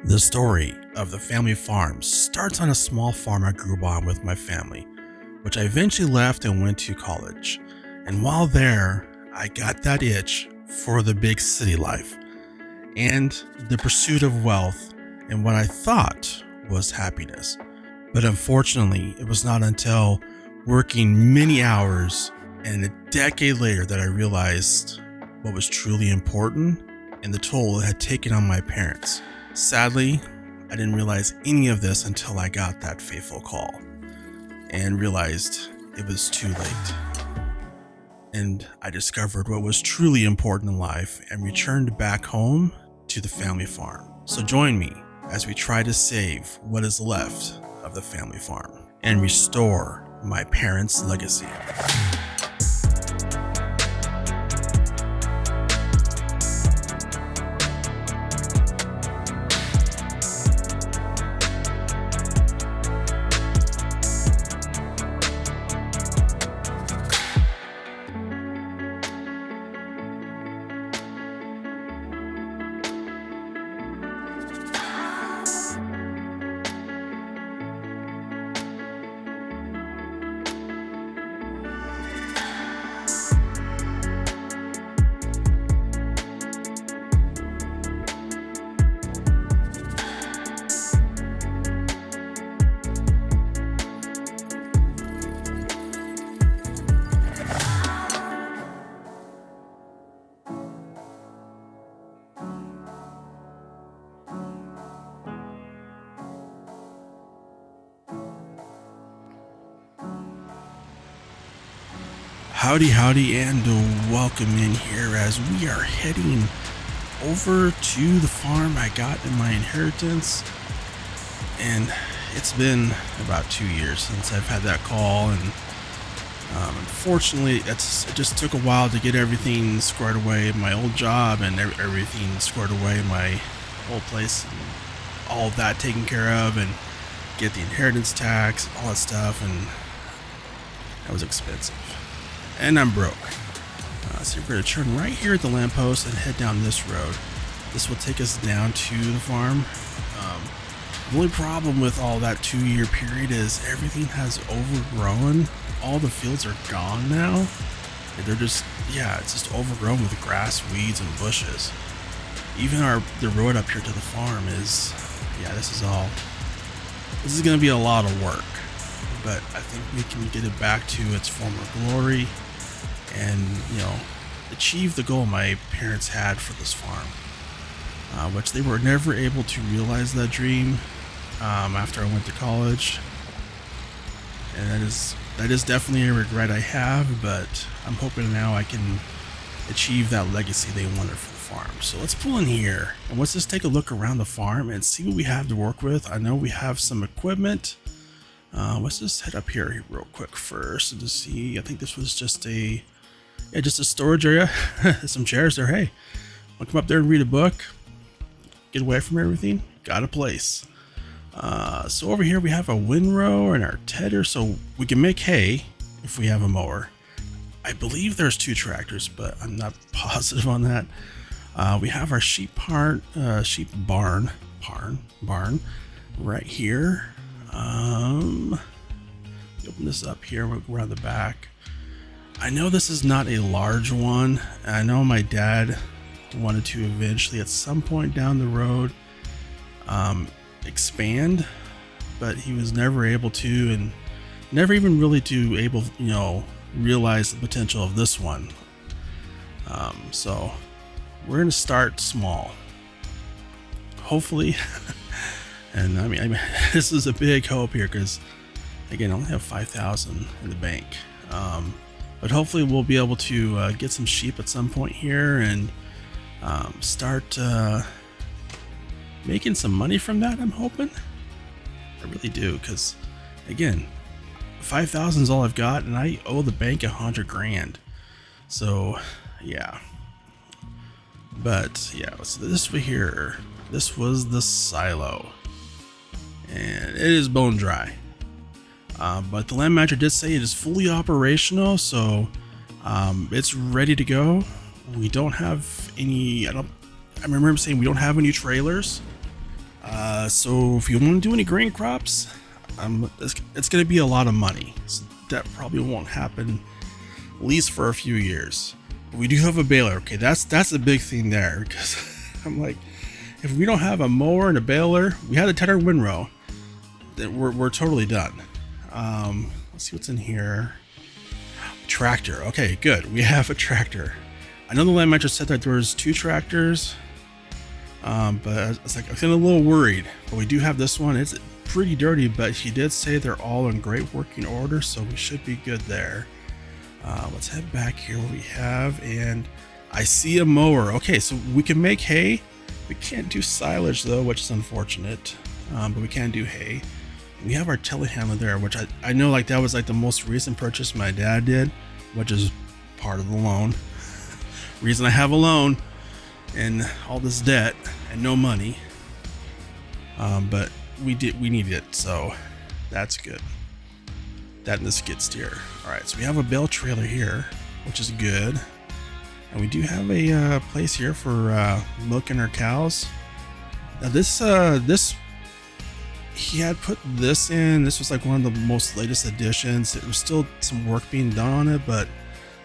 The story of the family farm starts on a small farm I grew up on with my family, which I eventually left and went to college. And while there, I got that itch for the big city life and the pursuit of wealth and what I thought was happiness. But unfortunately, it was not until working many hours and a decade later that I realized what was truly important and the toll it had taken on my parents. Sadly, I didn't realize any of this until I got that fateful call and realized it was too late. And I discovered what was truly important in life and returned back home to the family farm. So join me as we try to save what is left of the family farm and restore my parents' legacy. Howdy, and welcome in here as we are heading over to the farm I got in my inheritance. And it's been about 2 years since I've had that call, and unfortunately it just took a while to get everything squared away in my old job and everything squared away in my old place and all of that taken care of, and get the inheritance tax, all that stuff, and that was expensive. And I'm broke. So we're going to turn right here at the lamppost and head down this road. This will take us down to the farm. The only problem with all that 2-year period is everything has overgrown. All the fields are gone now. They're just, it's just overgrown with grass, weeds, and bushes. Even the road up here to the farm is, this is going to be a lot of work. But I think we can get it back to its former glory and, achieve the goal my parents had for this farm, which they were never able to realize that dream after I went to college. And that is definitely a regret I have, but I'm hoping now I can achieve that legacy they wanted for the farm. So let's pull in here and let's just take a look around the farm and see what we have to work with. I know we have some equipment. Let's just head up here real quick first and just see. I think this was just a storage area. Some chairs there. Hey, want to come up there and read a book, get away from everything? Got a place. So over here we have a windrow and our tedder, so we can make hay if we have a mower. I believe there's 2 tractors, but I'm not positive on that. We have our sheep barn right here. Open this up here, we'll go around the back. I know this is not a large one. I know my dad wanted to eventually at some point down the road expand, but he was never able to, and never even really realize the potential of this one. So we're gonna start small, hopefully. And I mean, this is a big hope here because, again, I only have 5,000 in the bank. But hopefully we'll be able to get some sheep at some point here and start making some money from that, I'm hoping. I really do, because, again, 5,000 is all I've got, and I owe the bank $100,000. So, yeah. But, so this way here, this was the silo. And it is bone dry. But the land manager did say it is fully operational, so it's ready to go. We don't have any, I remember him saying we don't have any trailers. So if you want to do any grain crops, it's going to be a lot of money. So that probably won't happen, at least for a few years. But we do have a baler. Okay, that's a big thing there, because I'm like, if we don't have a mower and a baler, we had a tender windrow, then we're totally done. Let's see what's in here. Tractor. Okay, good. We have a tractor. I know the land manager said that there was 2 tractors, but it's like I'm feeling a little worried. But we do have this one. It's pretty dirty, but he did say they're all in great working order, so we should be good there. Let's head back here where we have, and I see a mower. Okay, so we can make hay. We can't do silage though, which is unfortunate, but we can do hay. We have our telehandler there, which I know like that was like the most recent purchase my dad did, which is part of the loan. Reason I have a loan and all this debt and no money, but we needed it, so that's good. That and the skid steer. All right, so we have a bale trailer here, which is good, and we do have a place here for milking our cows. Now this he had put this in. This was like one of the most latest additions. It was still some work being done on it, but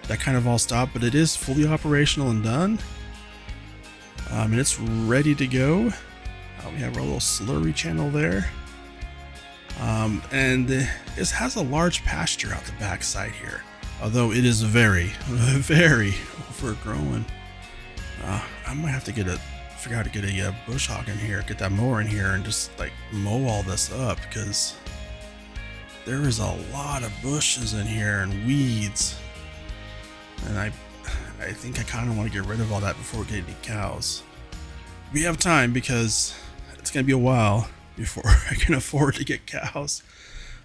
that kind of all stopped. But it is fully operational and done, and it's ready to go. We have our little slurry channel there, and this has a large pasture out the back side here, although it is very, very overgrown. I might have to figure out how to get a bush hog in here, get that mower in here, and just like mow all this up, because there is a lot of bushes in here and weeds, and I think I kind of want to get rid of all that before we get any cows. We have time, because it's gonna be a while before I can afford to get cows.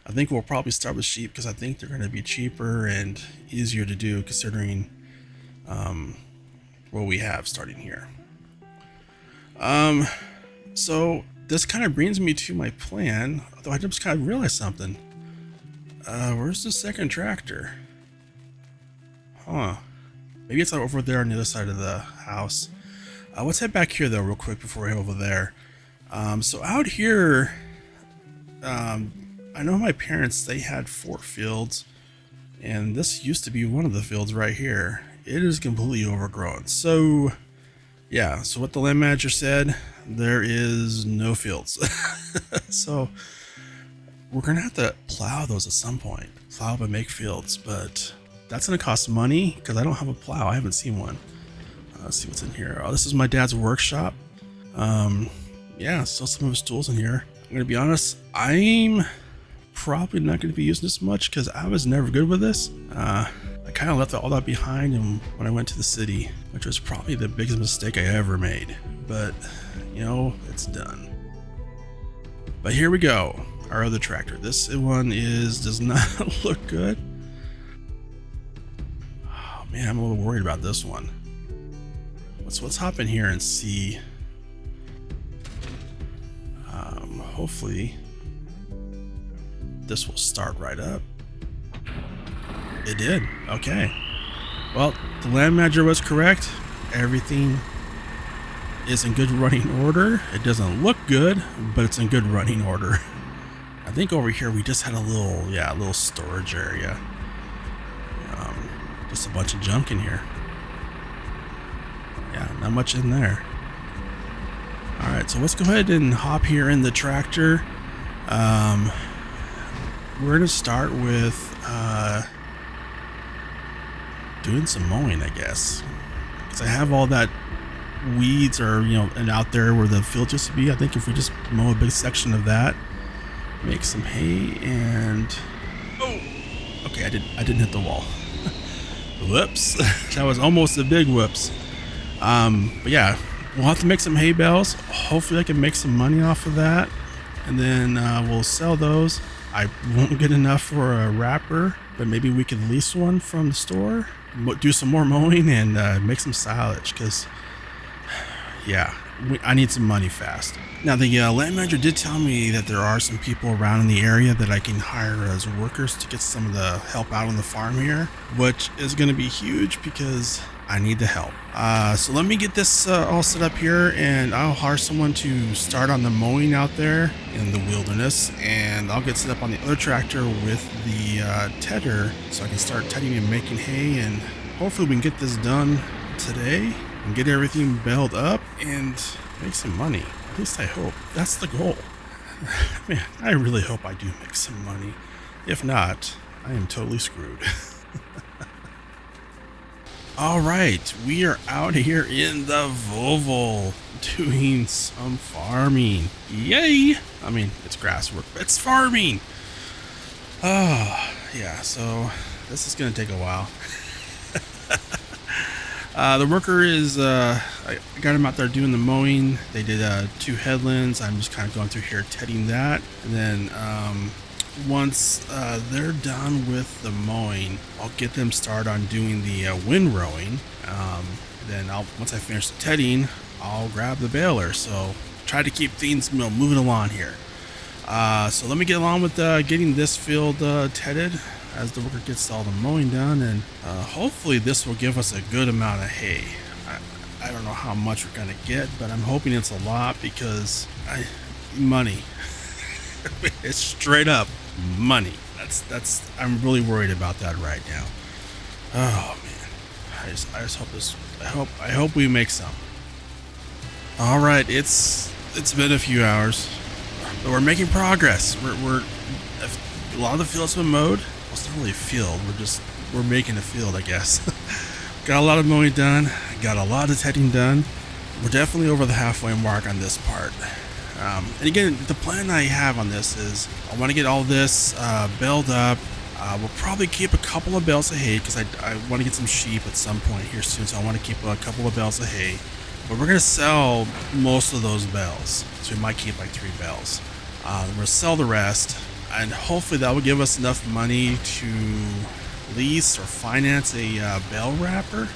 I think we'll probably start with sheep, because I think they're going to be cheaper and easier to do, considering what we have starting here. So this kind of brings me to my plan, although I just kind of realized something. Where's the second tractor? Huh. Maybe it's over there on the other side of the house. Let's head back here though real quick before we head over there. So out here, I know my parents, they had 4 fields, and this used to be one of the fields right here. It is completely overgrown. So yeah, so what the land manager said, there is no fields. So we're gonna have to plow those at some point, plow up and make fields, but that's gonna cost money because I don't have a plow. I haven't seen one. Let's see what's in here. Oh, this is my dad's workshop. Yeah, still some of his tools in here. I'm gonna be honest, I'm probably not gonna be using this much because I was never good with this. I kind of left all that behind when I went to the city, which was probably the biggest mistake I ever made. But, you know, it's done. But here we go, our other tractor. This one does not look good. Oh man, I'm a little worried about this one. Let's hop in here and see. Hopefully this will start right up. It did. Okay. Well, the land manager was correct. Everything is in good running order. It doesn't look good, but it's in good running order. I think over here we just had a little storage area. Just a bunch of junk in here. Yeah, not much in there. All right, so let's go ahead and hop here in the tractor. We're gonna start with doing some mowing, I guess, because I have all that weeds and out there where the field used to be. I think if we just mow a big section of that, make some hay, and okay, I didn't hit the wall. Whoops. That was almost a big whoops. But yeah, we'll have to make some hay bales. Hopefully I can make some money off of that, and then we'll sell those. I won't get enough for a wrapper, but maybe we could lease one from the store, do some more mowing, and make some silage, because yeah, I need some money fast. Now the land manager did tell me that there are some people around in the area that I can hire as workers to get some of the help out on the farm here, which is going to be huge, because I need the help. So let me get this all set up here, and I'll hire someone to start on the mowing out there in the wilderness, and I'll get set up on the other tractor with the tedder so I can start tedding and making hay, and hopefully we can get this done today and get everything baled up and make some money. At least I hope. That's the goal. Man, I really hope I do make some money. If not, I am totally screwed. All right, we are out here in the Volvo doing some farming. Yay! I mean, it's grass work, but it's farming. Oh, yeah, so this is going to take a while. The worker is, I got him out there doing the mowing. They did 2 headlands. I'm just kind of going through here tedding that. And then once they're done with the mowing, I'll get them started on doing the windrowing. Then once I finish the tedding, I'll grab the baler. So try to keep things moving along here. So let me get along with getting this field tedded as the worker gets all the mowing done, and hopefully this will give us a good amount of hay. I don't know how much we're gonna get, but I'm hoping it's a lot because money. It's straight up money. That's I'm really worried about that right now. Oh man, I just hope this. I hope we make some. All right, it's been a few hours, but we're making progress. We're a lot of the field's been mowed. Well, it's not really a field. We're making a field, I guess. Got a lot of mowing done. Got a lot of tedding done. We're definitely over the halfway mark on this part. And again, the plan I have on this is I want to get all this baled up. We'll probably keep a couple of bales of hay because I want to get some sheep at some point here soon. So I want to keep a couple of bales of hay. But we're going to sell most of those bales. So we might keep like 3 bales. We're going to sell the rest. And hopefully that will give us enough money to lease or finance a bale wrapper.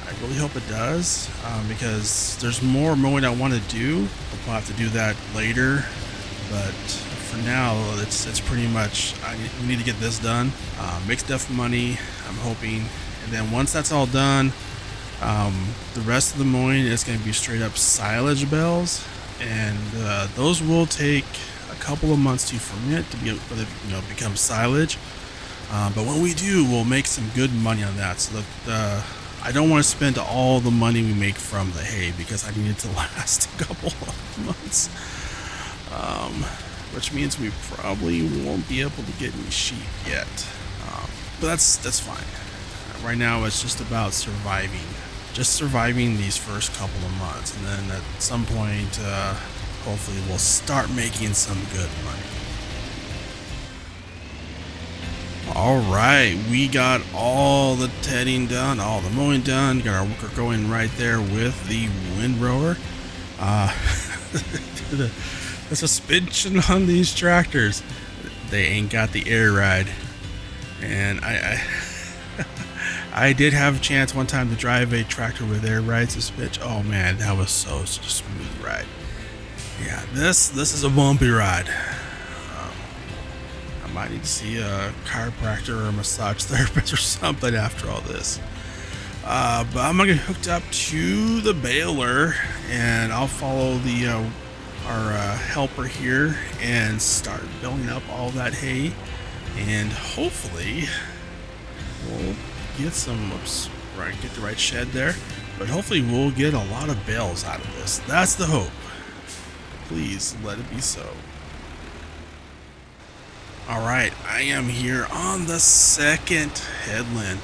I really hope it does, because there's more mowing I want to do. We'll have to do that later, but for now, it's pretty much we need to get this done. Make enough money, I'm hoping, and then once that's all done, the rest of the mowing is going to be straight up silage bales, and those will take a couple of months to ferment to be able to become silage. But when we do, we'll make some good money on that. So that I don't want to spend all the money we make from the hay because I need it to last a couple of months. Which means we probably won't be able to get any sheep yet. But that's fine. Right now it's just about surviving. Just surviving these first couple of months. And then at some point, hopefully we'll start making some good money. All right, we got all the tedding done, all the mowing done. Got our worker going right there with the windrower. The suspension on these tractors, they ain't got the air ride. And I did have a chance one time to drive a tractor with air ride suspension. Oh man, that was such a smooth ride. Yeah, this is a bumpy ride. I might need to see a chiropractor or a massage therapist or something after all this. But I'm gonna get hooked up to the baler, and I'll follow our helper here and start building up all that hay, and hopefully we'll get some. Oops, right, get the right shed there. But hopefully we'll get a lot of bales out of this. That's the hope. Please let it be so. Alright, I am here on the second headland.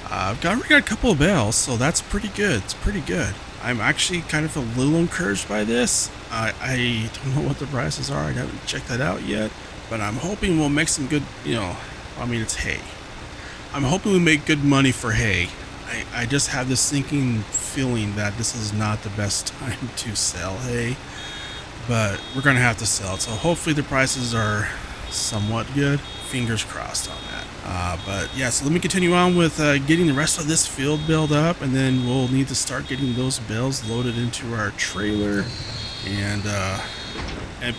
I've got a couple of bales, so that's pretty good. It's pretty good. I'm actually kind of a little encouraged by this. I don't know what the prices are. I haven't checked that out yet. But I'm hoping we'll make some good, I mean, it's hay. I'm hoping we make good money for hay. I just have this sinking feeling that this is not the best time to sell hay. But we're going to have to sell it. So hopefully the prices are somewhat good. Fingers crossed on that. But yeah, so let me continue on with getting the rest of this field built up, and then we'll need to start getting those bales loaded into our trailer, and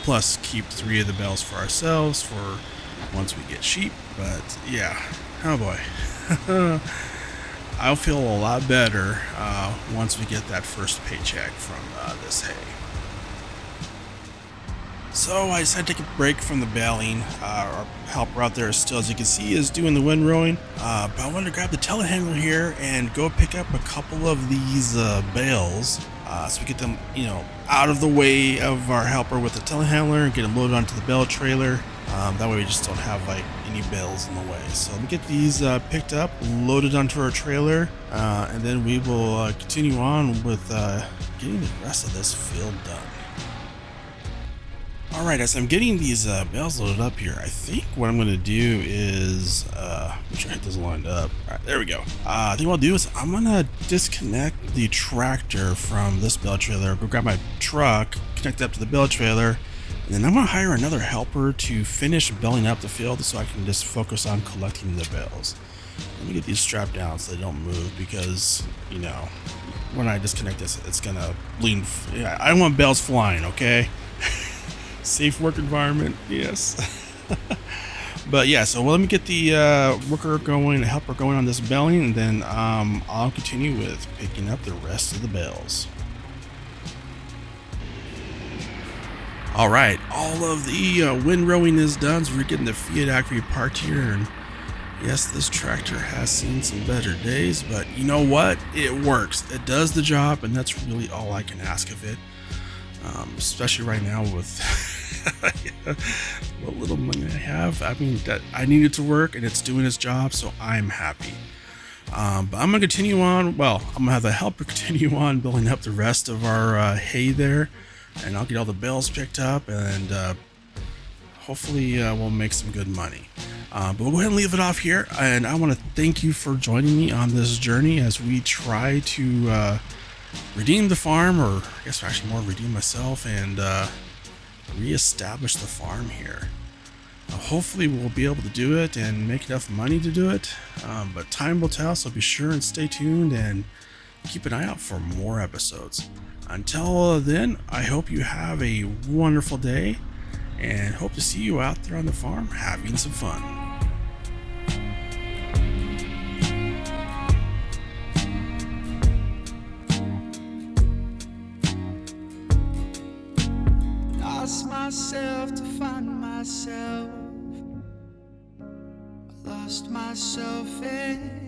plus keep 3 of the bales for ourselves for once we get sheep. But yeah, oh boy. I'll feel a lot better once we get that first paycheck from this hay. So I decided to take a break from the baling. Our helper out there still, as you can see, is doing the windrowing. But I wanted to grab the telehandler here and go pick up a couple of these bales. So we get them, out of the way of our helper with the telehandler and get them loaded onto the bale trailer. That way we just don't have like any bales in the way. So let me get these picked up, loaded onto our trailer, and then we will continue on with getting the rest of this field done. Alright, as I'm getting these bales loaded up here, I think what I'm going to do is, make sure I hit this lined up. Alright, there we go. I think what I'll do is I'm going to disconnect the tractor from this bale trailer, go grab my truck, connect it up to the bale trailer, and then I'm going to hire another helper to finish baling up the field so I can just focus on collecting the bales. Let me get these strapped down so they don't move because, when I disconnect this, it's going to lean. I don't want bales flying, okay? Safe work environment, yes. But yeah, so let me get the worker going, the helper going on this baling, and then I'll continue with picking up the rest of the bales. All right, all of the windrowing is done, so we're getting the Fiat Acre parked here, and yes, this tractor has seen some better days, but you know what? It works. It does the job, and that's really all I can ask of it. Especially right now with what little money I have. I mean, that I need it to work and it's doing its job, so I'm happy. But I'm gonna continue on. Well, I'm gonna have the helper continue on building up the rest of our hay there, and I'll get all the bales picked up, and hopefully we'll make some good money. But we'll go ahead and leave it off here, and I want to thank you for joining me on this journey as we try to redeem the farm, or I guess actually more redeem myself, and reestablish the farm here. Hopefully we'll be able to do it and make enough money to do it, but time will tell, so be sure and stay tuned and keep an eye out for more episodes. Until then, I hope you have a wonderful day and hope to see you out there on the farm having some fun. Myself to find myself, I lost myself in